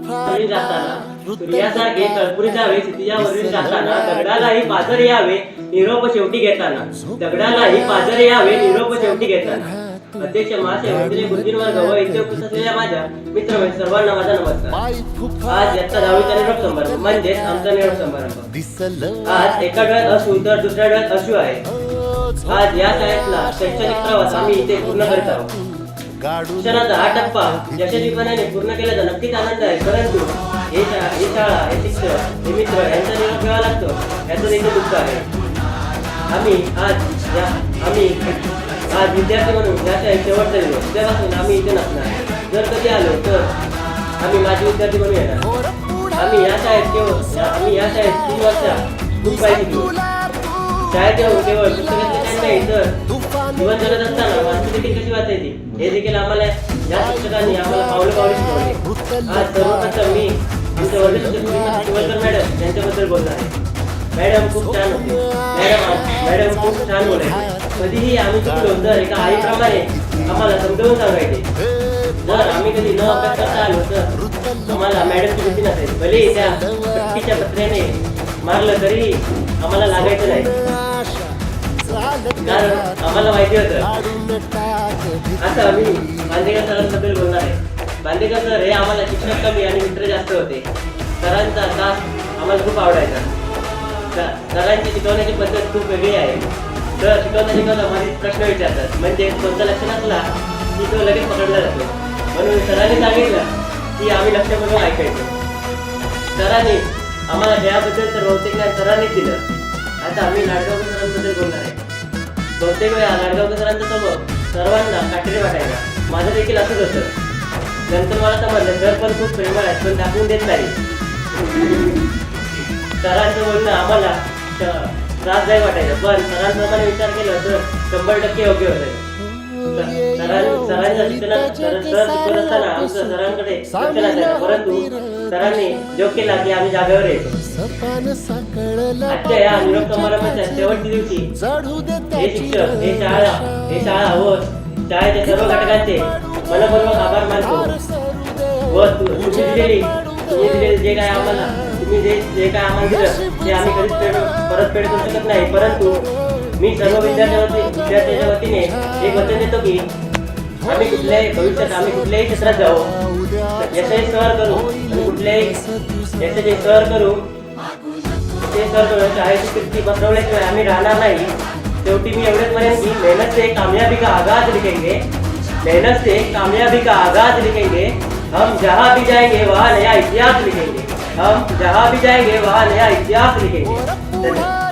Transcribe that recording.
वरील जाताना सूर्यासारखे तळपुरी जावे क्षितिजावरील जाताना दगडालाही पाझर यावे निरोप शेवटी घेताना दगडालाही पाझर यावे निरोप शेवटी घेताना अध्यक्ष महाशय गुरुजींवर गव इथे उपस्थित असलेल्या माझ्या मित्र सर्वांना माझा नमस्कार. आज याचा 10वीचा निरोप समारंभ म्हणजेच आमचा निरोप समारंभ. आज एका डोळ्यात असून तर दुसऱ्या डोळ्यात अश्रू आहे. आज या शाळेतला शैक्षणिक प्रवास आम्ही इथे पूर्ण करीत आहोत. शिक्षणाचा हा टप्पा यशस्वीपणाने पूर्ण केल्याचा नक्कीच आनंद आहे, परंतु ही शाळा, हे शिक्षक, हे मित्र यांचा निरोप घ्यावा लागतो याचं देखील दुःख आहे. आम्ही आज विद्यार्थी म्हणून या शाळेत शेवटचा दिवस उद्यापासून आम्ही इथे नसणार. जर कधी आलो तर आम्ही माझे विद्यार्थी म्हणून येणार. आम्ही या शाळेत 3 वर्ष खूप काही शिकलो. शाळेत येऊन केवळ पुस्तकाचे नाही तर जीवन जगत असताना माणसं देखील कशी वाचायची हे देखील आम्हाला या शिक्षकांनी आम्हाला पावलं शिकवले. आज सर्वप्रथम मी आमच्या वर्ग शिक्षक शिवलकर मॅडम यांच्याबद्दल बोलणार आहे. मॅडम खूप छान होते. मॅडम खूप छान बोलायचे. कधीही आम्ही चुकलो तर एका आईप्रमाणे आम्हाला समजावून सांगायचे. जर आम्ही कधी न अभ्यास करता आलो तर आम्हाला मॅडमची भीती नसायची. भले त्या व्यक्तीच्या पत्र्याने मारलं तरी आम्हाला लागायचं नाही, कारण आम्हाला माहिती होतं. आता आम्ही बांदेकर सरांबद्दल बोलणार आहे. बांदेकर सर हे आम्हाला शिक्षक कमी आणि मित्र जास्त होते. सरांचा तास आम्हाला खूप आवडायचा. सरांची शिकवण्याची पद्धत खूप वेगळी आहे. तर शिकवता माझे प्रश्न विचारतात, म्हणजे कोणता लक्ष नसला की तो लगेच पकडला जातो. म्हणून सरांनी सांगितलं की आम्ही लक्षपूर्वक ऐकायचो. सरांनी आम्हाला खेळाबद्दल तर बहुतेक ज्ञान सरांनीच दिलं. आता आम्ही लाडगावकर सरांबद्दल बोलणार आहे. बहुतेक वेळा लाडगावकर सरांचा स्वभाव सर्वांना काटेरी वाटायचा. माझं देखील असंच होतं. नंतर मला समजलं सर पण खूप प्रेमळ आहेत, पण दाखवून देत नाही. सरांचं बोलणं आम्हाला त्रासदायक वाटायचं, पण सरांप्रमाणे विचार केला तर 100% योग्य होतं. सरांच्या शिक्षणात शिकवत असताना आमचं सरांकडे लक्ष नसायचं, परंतु सरांनी जोक केला की आम्ही जागेवर यायचो. आजच्या या निरोप समारंभाच्या शेवटच्या दिवशी हे शिक्षक, हे शाळा व शाळेच्या सर्व घटकांचे मनपूर्वक आभार मानतो. व तुम्ही दिलेले जे काय आम्हाला दिलं ते आम्ही कधीच परतफेड करू शकत नाही. परंतु मी सर्व विद्यार्थ्यांच्या वतीने एक वचन देतो की आम्ही कुठल्याही क्षेत्रात जाऊ, यशस्वी सर करू आणि कुठल्याही यशस्वी सर करू शाळेची कीर्ती पसरवल्याशिवाय आम्ही राहणार नाही. शेवटी मी एवढेच म्हणेन की मेहनत से कामयाबी का आगाज लिखेंगे, हम जहाँ भी जाएंगे वहाँ नया इतिहास लिखेंगे. धन्यवाद.